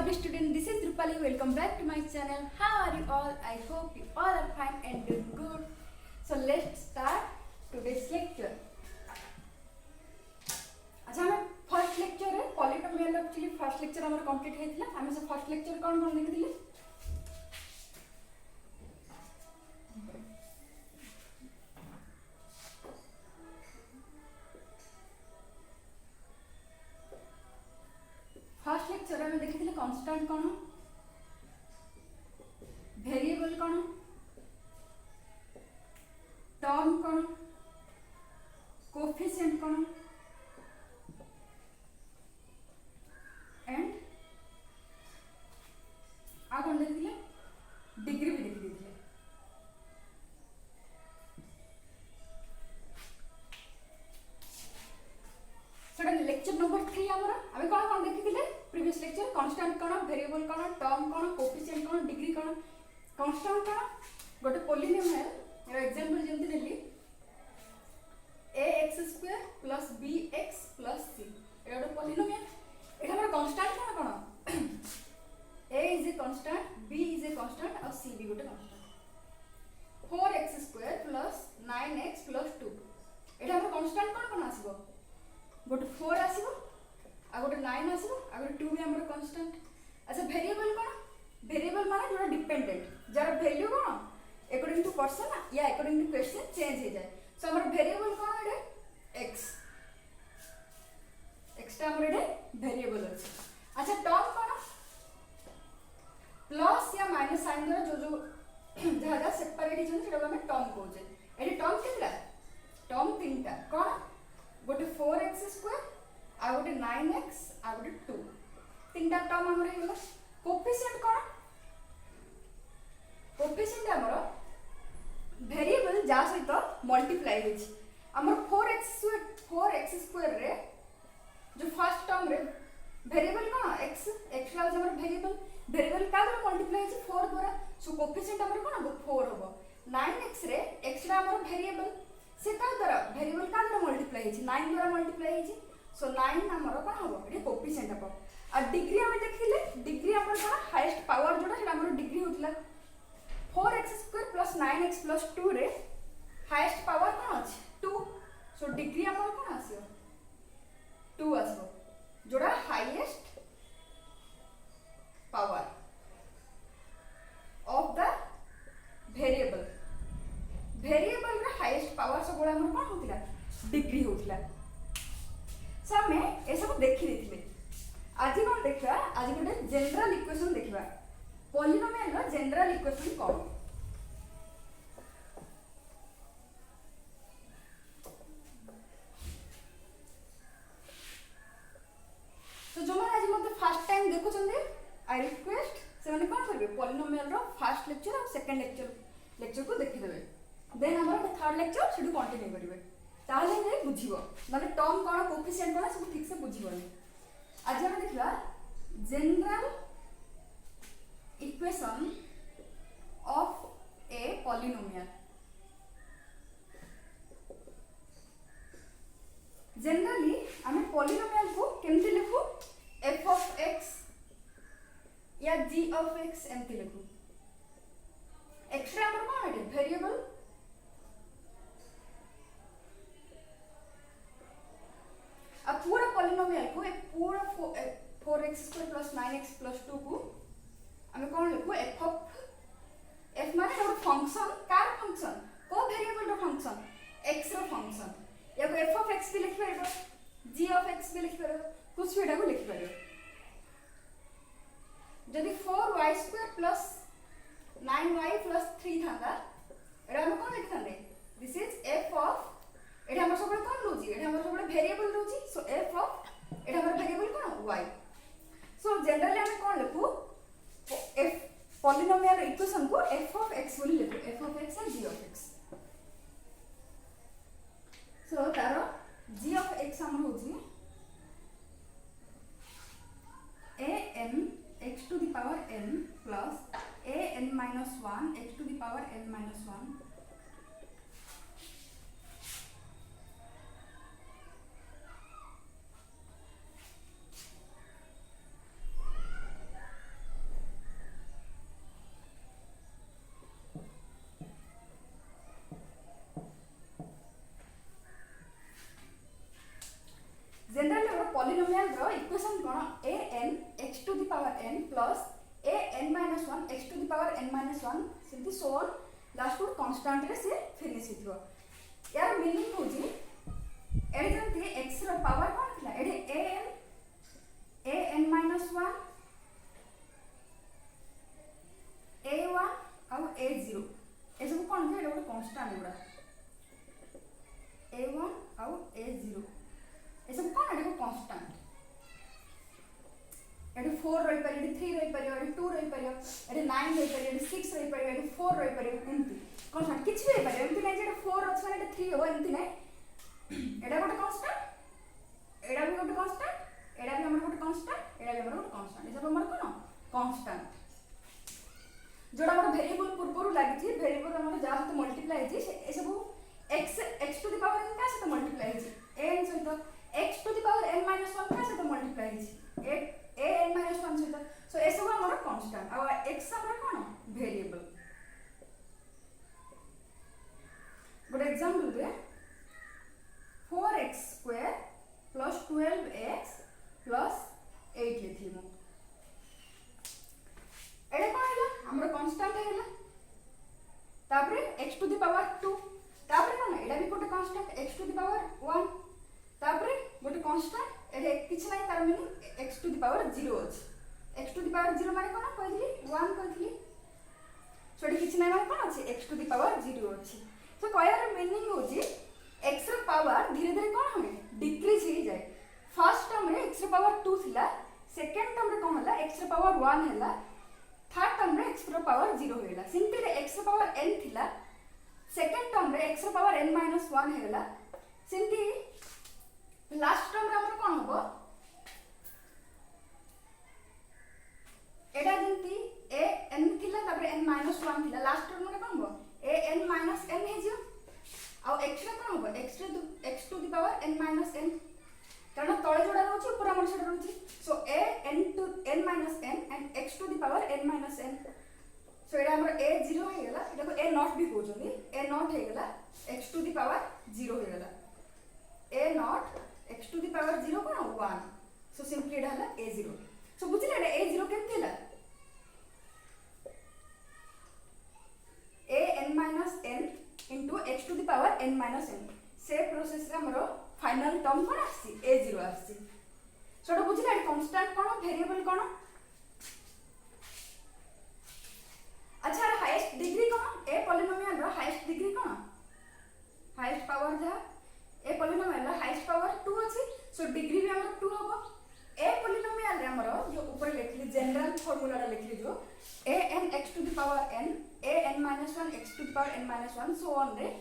lovely student, this is Drupali. Welcome back to my channel. How are you all? I hope you all are fine and doing good. So let's start today's lecture. अच्छा हमें first lecture है polynomial actually first lecture हमर complete हेतला हमें से first lecture कोन कोन देखिले first lecture में देखिले constant कोन वेरिएबल कोन टर्म कोन कोएफिशिएंट कोन एंड आ कौन देख दिले डिग्री भी देख दिले सेटा लेक्चर नंबर 3 हमरा अबे कोन कोन देखि दिले प्रीवियस लेक्चर कांस्टेंट कोन वेरिएबल कोन टर्म कोन कोएफिशिएंट कोन डिग्री कोन कांस्टेंट कोन गोटे पॉलिनोमियल एरो एग्जांपल जेंति नेली ax² + bx + c arrow polynomial एटा हमर constant cone a is a constant, b is a constant और c भी गोटे कांस्टेंट 4x² + 9x + 2 एटा हमर कांस्टेंट कोन आसीबो गोटे 4 आसीबो आ गोटे 9 आसीबो आ गोटे 2 भी हमर कांस्टेंट अच्छा वेरिएबल कोन वेरिएबल माने जोरा डिपेंडेंट जार वैल्यू कोन अकॉर्डिंग टू पर्सन या अकॉर्डिंग टू क्वेश्चन चेंज हो जाए सो हमर वेरिएबल कोन एटे x एक्स्ट्रा हमर एटे वेरिएबल अछि अच्छा टर्म कोन प्लस या माइनस साइन द्वारा जो जहां सेपरेट हिजन सेटा हमें टर्म कहूजे एटी टर्म केतला टर्म तीनटा कोन गोटे 4x² आ गोटे 9x आ गोटे 2 तीनटा टर्म हमर हेला कोएफिशिएंट कोन कोएफिशिएंट हमर वेरिएबल जा सहित मल्टीप्लाई होछि हमर 4x² रे जो फर्स्ट टर्म रे वेरिएबल कोन x x ला हमर वेरिएबल का द्वारा मल्टीप्लाई है 4 द्वारा सो कोएफिशिएंट हमर कोन 4 होबो 9x रे x रा हमर वेरिएबल से का द्वारा वेरिएबल का द्वारा मल्टीप्लाई है 9 द्वारा मल्टीप्लाई है सो 9 हमर कोन होबो एटी कोएफिशिएंट हबो आ डिग्री हम देखिले डिग्री हमर कोन हाईएस्ट पावर जोडा सेटा हमर डिग्री होतला 4x² + 9x + 2 रे हाईएस्ट पावर कोन अछि 2 सो डिग्री हमर कोन आसीयो 2 आसबो जोडा highest power of the variable रा हाईएस्ट पावर सब गोला हमर कोन होतिला डिग्री होतिला सो हमें ए सब देखि देथिले आज कोन देखबा आज गोटे जनरल इक्वेशन देखबा पॉलिनोमियल रा जनरल इक्वेशन कोन तो जो माने आज मते फर्स्ट टाइम देखु चंदे आई रिक्वेस्ट से माने कोन करबे पॉलिनोमियल रो फर्स्ट लेक्चर और सेकंड लेक्चर को देखि देबे देन हमर थर्ड लेक्चर सेडू कंटिन्यू करबे ताले जे बुझिबो माने टर्म कोन कोएफिशिएंट कोन सब ठीक से बुझिबो आज हम देखला general equation of a polynomial generally हमें पॉलिनोमियल को केमति लिखु f of x या g of x एमति लिखु एक्स्ट्रा हमर कोन है वेरिएबल अब पूरा पॉलिनोमियल को एक पूरा 4x² + 9x + 2 को हमें कोन लिखु f of f माने एक फंक्शन कार फंक्शन को वेरिएबल रो फंक्शन x रो फंक्शन या को f of x भी लिख परबो g of x भी लिख परबो कुछ भी एटा को लिख परबो जदि 4y² + 9y + 3 थांदा एटा हम कोन लिख थांदे दिस इज f of एटा हमर सब कोन लोजी एटा हमर सब वेरिएबल लोजी सो f of एटा हमर वेरिएबल कोन y सो जनरली हम कोन लिखु f पॉलिनोमियल इक्वेशन को f of x बोली लिखु f of x and g of x so taro g of x हमर होजी x to the power n plus an minus 1 x to the power n minus 1 power n plus a n minus 1 x to the power n minus 1 सेमती so on last को constant रे से finish हिथिबो यार meaning होजी एडे जंती x रो power कोन थिला एडे a n minus 1 a1 और a0 ए सब कोन जे एडे ଗୋଟେ constant गुडा a1 और a0 ए सब कोन एडे को कांस्टेंट एडे 4 रही पर एडे 3 रही पर एडे 2 रही पर एडे 9 रही पर एडे 6 रही पर एडे 4 रही पर एंती कांस्टेंट किछ भी पर एंती नै जे 4 अछि एडे 3 हो एंती नै एडा गोटे कांस्टेंट एडा भी गोटे कांस्टेंट एडा भी हमर गोटे कांस्टेंट एडा भी हमर गोटे कांस्टेंट ए सब हमर कोन कांस्टेंट जोड़ा हमर वेरिएबल पूर्वरु लागि छी वेरिएबल हमर जा सहित मल्टीप्लाई छी ए सब x to the power n का सहित मल्टीप्लाई छी n सहित x to the power n minus 1 का सहित मल्टीप्लाई छी a n minus 1 सहित सो ए सब हमर कांस्टेंट और x हमर कोन वेरिएबल गुड एग्जांपल दे 4x square plus 12x plus 8 लेथि मु एडे कोन हैला हमर कांस्टेंट हैला तापरे x टू द पावर 2 तापरे कोन एडा भी गोटे constant x to the power 1 तापरे गोटे कांस्टेंट एडे किछ नै तार meaning x to the power 0 अछि x टू द पावर 0 माने कोन कहली 1 कहली सो एडे किछ नै माने कोन अछि x टू द पावर 0 अछि सो कहयार मीनिंग होजी x रो पावर धीरे धीरे कोन होय डिक्रीज ही जाय फर्स्ट टर्म रे x रो पावर 2 थिला सेकंड टर्म रे कोन हला x रो पावर 1 हला थर्ड टर्म रे x रो पावर 0 होइला सिंपली रे x रो पावर n थिला सेकंड टर्म रे x रो पावर n minus 1 हेला सिंपली लास्ट टर्म रे हमर कोन होबो एडा जंती a n थिला तापर n minus 1 थिला लास्ट टर्म रे कोन होबो a n minus n hey Jio uh x रे कोन होबो x to the power n minus n कारण तळे जोडा रहउची ऊपर हमर सेटा रहउची सो a n to n minus n and x to the power n minus n सो एडा हमर a 0 हे गेला एटा को a नॉट भी कहउछनी a नॉट हे गेला x to the power 0 हे गेला a not x to the power 0 cone 1 so simply एडा हला a 0 सो बुझिले एडा a 0 केम थिला a n minus n into x to the power n minus n से process रे हमरो फाइनल टर्म कोन आसी a0 आसी सोडा बुझिला कांस्टेंट कोन वेरिएबल कोन अच्छा हाईएस्ट डिग्री कोन ए पॉलिनोमियल रो हाईएस्ट डिग्री कोन हाईएस्ट पावर जा ए पॉलिनोमियल रो हाईएस्ट पावर 2 अछि सो डिग्री भी हमर 2 होबो ए पॉलिनोमियल रे हमरो जो ऊपर लिखली जनरल फार्मूला रे लिखली जो a n x to the power n a n minus 1 x to the power n minus 1 so on रे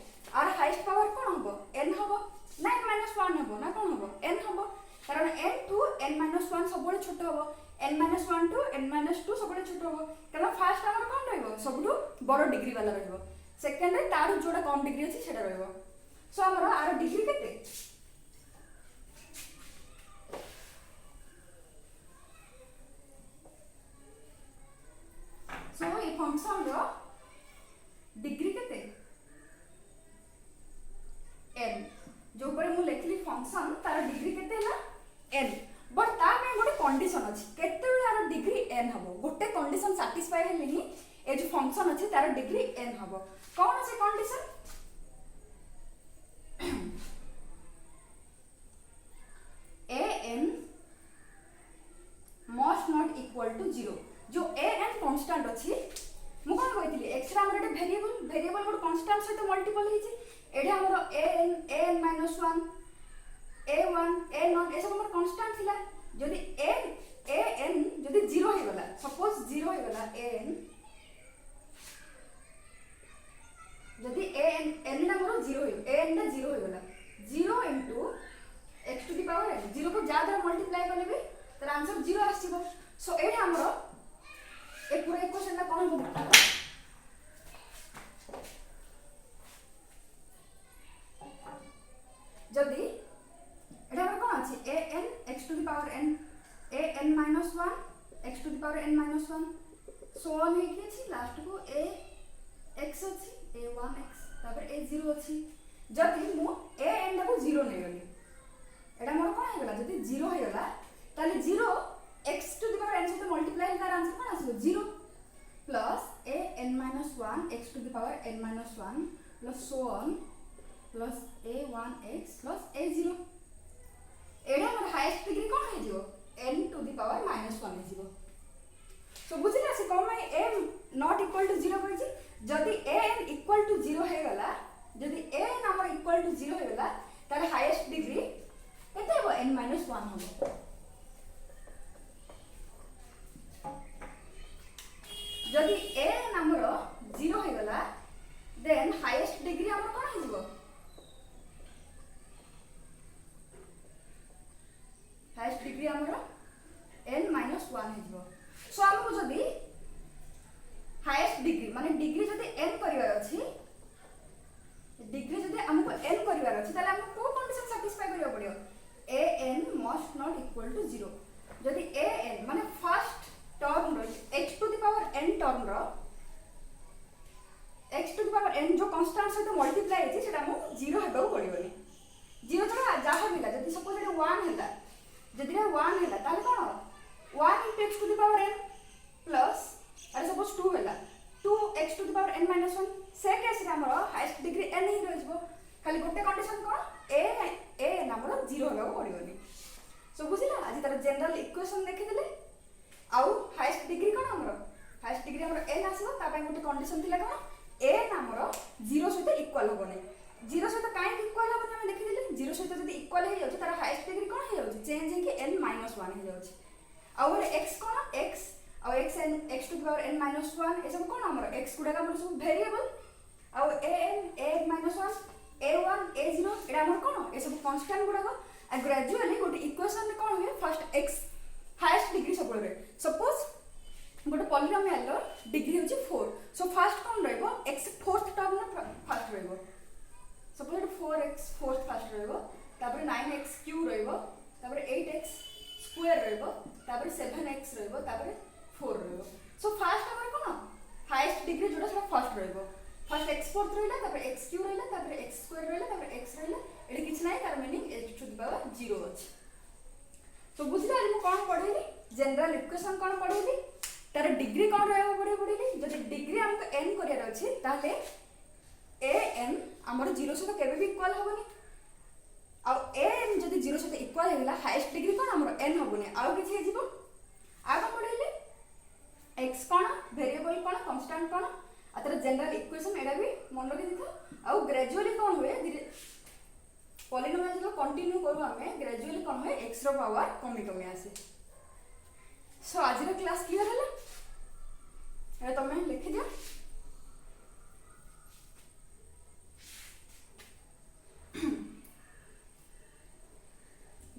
आर हाईएस्ट पावर कोन होबो n होबो 9 minus 1 होबो ना कोन होबो n होबो कारण n to n minus 1 सबले छोट होबो n minus 1 to n minus 2 सबले छोट होबो कारण फर्स्ट हमर कोन रहबो सबटु बड़ डिग्री वाला रहबो सेकंड रे तार जोडा कम डिग्री अछि सेटा रहबो सो हमर आर डिग्री केते सो ए फंक्शन रो डिग्री केते n जो ऊपर मु लिखली फंक्शन तार डिग्री केते हला n बट ता में गोटे कंडीशन अछि केते बेला आर डिग्री n हबो गोटे कंडीशन सैटिस्फाई हेले ही ए जो फंक्शन अछि तार डिग्री n हबो कोन से condition a n must not equal to 0 जो a n कांस्टेंट अछि मु कोन कहितली x रा हमर वेरिएबल गोटे कांस्टेंट सहित मल्टीपल हिची एडे हमर a n minus 1 a1 a not a सब हमर कांस्टेंट थिला जदी a n जदी 0 हे गला सपोज 0 हे गला a n जदी a n ना मोर 0 हे a n ना 0 हे गला 0 into x to the power n 0 को ज्यादा मल्टीप्लाई करले भी तर आंसर 0 आसीबो सो एडे हमर ए पूरा इक्वेशन ना कोन होबो जदी एडा हमर कोन अछि a n x to the power n a n minus 1 x to the power n minus 1 so on हे कि अछि लास्ट को a x अछि a 1 x तापर a 0 अछि जदी मु a n को 0 नै गली एडा मोर कोन हे गला जदी 0 हे गला ताले 0 x to the power n से मल्टीप्लाई आसो 0 plus a n minus 1 x to the power n minus 1 plus so on plus a1 x plus a0 एडा हमर हाईएस्ट डिग्री कोन हे जिवो n to the power minus 1 हे जिवो सो बुझिला से कोन में m not equal to 0 कहि जदि a n equal to 0 हे गला जदि a n हमर equal to 0 हे गला तार हाईएस्ट डिग्री केते हो n minus 1 हो जदि a n हमर 0 हे गला देन हाईएस्ट डिग्री हमर कोन हे जिवो हाईएस्ट डिग्री हमर n minus 1 हे जिवो सो हमको जदि हाईएस्ट डिग्री माने डिग्री जदि n परिवार अछि डिग्री जदि हमको n परिवार अछि ताले हमको को कंडीशन सैटिस्फाई करियो पड़ियो a n must not equal to 0 जदि a n माने फर्स्ट टर्म रो x to the power n term रो x to the power n जो कांस्टेंट सहित मल्टीप्लाई अछि सेटा हम 0 हेबो पड़ियोनी 0 जरा जाहा बिला जदि सपोज एटा 1 हैला जदि 1 हैला ताले कोन 1 into x to the power n plus अरे सपोज 2 हैला 2x to the power n minus 1 से केस रे हमर हाईएस्ट डिग्री n ही रहइबो खाली गोटे कंडीशन कोन a हमर 0 हेबो पड़ियोनी सो बुझिला आज तार जनरल इक्वेशन देखि देले आउ हाईएस्ट डिग्री कोन हमर हाईएस्ट डिग्री हमर n आसीबो ता पय गोटे कंडीशन थिला कोन a हमर 0 सहित इक्वल होबो नै 0 सहित काहे इक्वल होबो हम देखि देले 0 सहित जदी इक्वल हे जाउ तार हाईएस्ट डिग्री कोन हे जाउ चेंज हे कि n minus 1 हे जाउ और x कोन x और x to the power n minus 1 ए सब कोन हमर x गुडा हमर सब वेरिएबल और a minus 1 a1 a0 एडा हमर कोन ए सब कांस्टेंट गुडा आ ग्रेजुअली गोटे इक्वेशन में कोन होय फर्स्ट x हाईएस्ट डिग्री सब रे सपोज गोटे पॉलीनोमियल रो डिग्री होची 4 सो फर्स्ट कोन रहबो x फोर्थ टर्म ना फर्स्ट रहबो सपोज 4x फोर्थ फर्स्ट रहबो तापर 9x क्यूब रहबो तापर 8x स्क्वायर रहबो तापर 7x रहबो तापर 4 रहबो सो फर्स्ट हमर कोन हाईएस्ट डिग्री जोडा सब फर्स्ट रहबो फर्स्ट x फोर्थ रहला तापर x क्यूब रहला तापर x स्क्वायर रहला तापर x रहला एडी किछ नै तार meaning x to the power 0 अछि तो बुझला हम कोन पढैली जनरल इक्वेशन कोन पढैली तार डिग्री कोन रहबो पढैली जदि डिग्री हमको n करियर अछि ताले a n हमर 0 से केबे भी इक्वल होबनी आ a n जदि 0 से इक्वल हेला हाईएस्ट डिग्री कोन हमर n होबनी आ किछ हे जिवो आ कोन पढैली x कोन वेरिएबल कोन कांस्टेंट कोन अतर जनरल इक्वेशन एडा भी मन लगे दिथा आ ग्रेजुअली कोन होय धीरे पॉलीनोमियल जो कंटिन्यू करू हमें ग्रेजुअली कोन होय x रो पावर कमी कमी आसे सो आज रो क्लास क्लियर हला ए तमे लिखि दियो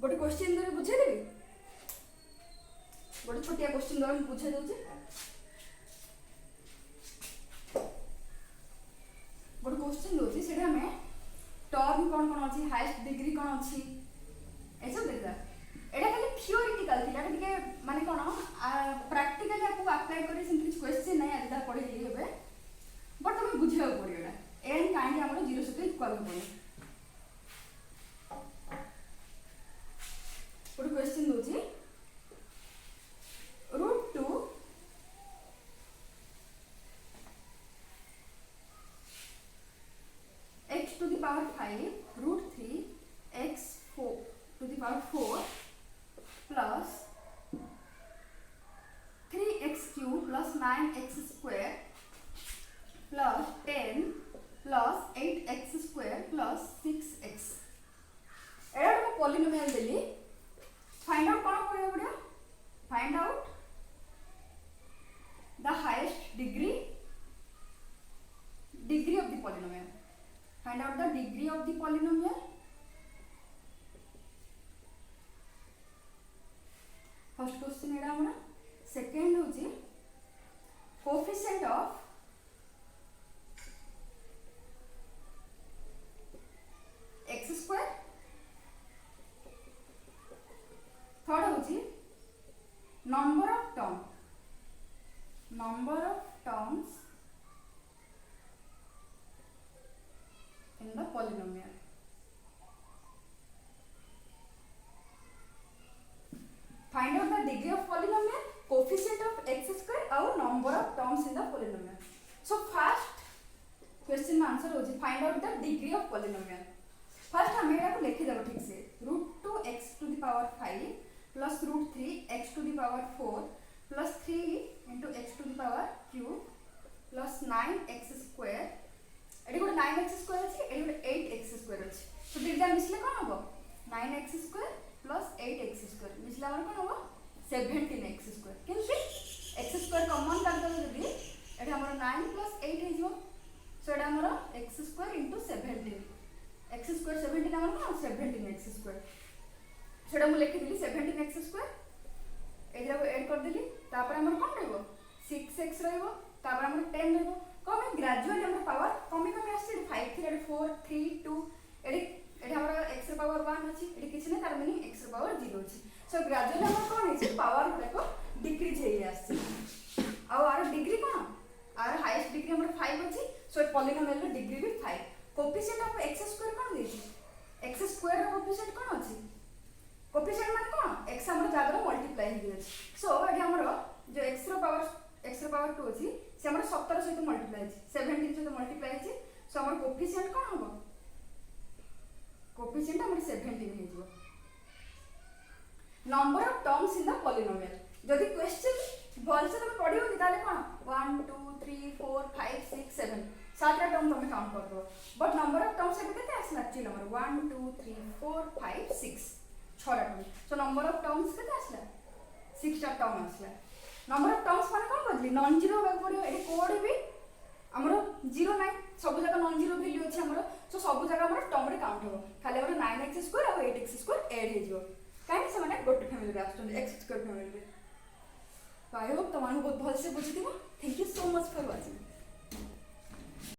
गोटे क्वेश्चन दरे बुझे देबी गोटे छोटिया क्वेश्चन दरे बुझे दउचे गोटे क्वेश्चन दोची सेटा में टर्म कोन कोन अछि हाईएस्ट डिग्री कोन अछि ऐसा देखा एटा खाली थियोरेटिकल थिला के माने कोन प्रैक्टिकली आपको अप्लाई करी सिंपली क्वेश्चन नै आदि ता पढि ली हेबे बट तुम बुझियो पड़ियोला एन काइंड हमर 0 से इक्वल होबो गोटे question Dochi √2 x to the power 5 √3 x 4 to the power 4 plus 3x cube plus 9x square plus 10 plus 8x square plus 6x एटा हम पॉलीनोमियल देली फाइंड आउट कोन करियो बडिया find out the highest degree of the polynomial find out the degree of the polynomial first question एडा हमरा second होची coefficient of x square third होची number of terms in the polynomial find out the degree of polynomial coefficient of x square और so first question answer हो find out the degree of polynomial first हम एटा को लिखि देबो ठीक से √2x to the power 5 plus √3x to the power 4 plus 3 into x to the power cube plus 9x square एडी को 9x स्क्वायर अछि एडी को 8x स्क्वायर अछि तो दिटा मिसले कोन हबो 9x square plus 8x square मिसला हमर कोन हबो 17x स्क्वायर केमति x स्क्वायर कॉमन कर दबो जदी एडी हमर 9 प्लस 8 हे जो सो एटा हमर x square into 17 x square 17 हमर कोन 17x स्क्वायर सेटा मु लिखि दिली 17x स्क्वायर एटा को ऐड कर दिली तापर हमर कोन रहबो 6x रहबो तापर हमर 10 रहबो कमे ग्रेजुअली हमर पावर कमे आसी 5 3 4 3 2 एडी हमर x रे पावर 1 अछि एडी किछ नै तार मीनिंग x रे पावर 0 अछि सो ग्रेजुअली हमर कोन अछि पावर गुडा को डिक्रीज हेई आसी आ आर डिग्री कोन आर हाईएस्ट डिग्री हमर 5 अछि सो पॉलिनोमियल रो डिग्री भी 5 कोएफिशिएंट ऑफ x स्क्वायर कोन देछि x स्क्वायर रो कोएफिशिएंट कोन अछि कोएफिशिएंट माने कोन x हमर जादर मल्टीप्लाई हे अछि सो एडी हमर जो x रो पावर 2 अछि से हमर 17 सहित मल्टीप्लाई अछि 17 सहित मल्टीप्लाई अछि सो हमर कोएफिशिएंट कोन हबो कोएफिशिएंट हमर 17 हे जिवो number of terms in the polynomial जदि क्वेश्चन भल से तुम पढियो ताले कोन 1 2 3 4 5 6 7 सातटा टर्म तुम काउंट कर दो बट नंबर ऑफ टर्म्स एबे केते आसला एक्चुअली हमर 1 2 3 4 5 6 छटा term so number of terms केते आसला 6 टा टर्म आसला नंबर ऑफ टर्म्स माने कोन बदली नॉन जीरो होबा पड़ियो एडी कोड भी हमरो 0 9 सब जगह नॉन जीरो वैल्यू अछि हमरो सो सब जगह हमरो टर्म रे काउंट हो खाली हमरो 9x स्क्वायर और 8x स्क्वायर ऐड हे जिवो काहे से माने गोटे फैमिली रे आछन x स्क्वायर फैमिली रे आई होप तमानु बहुत भल से बुझिथिबो thank you so much for watching.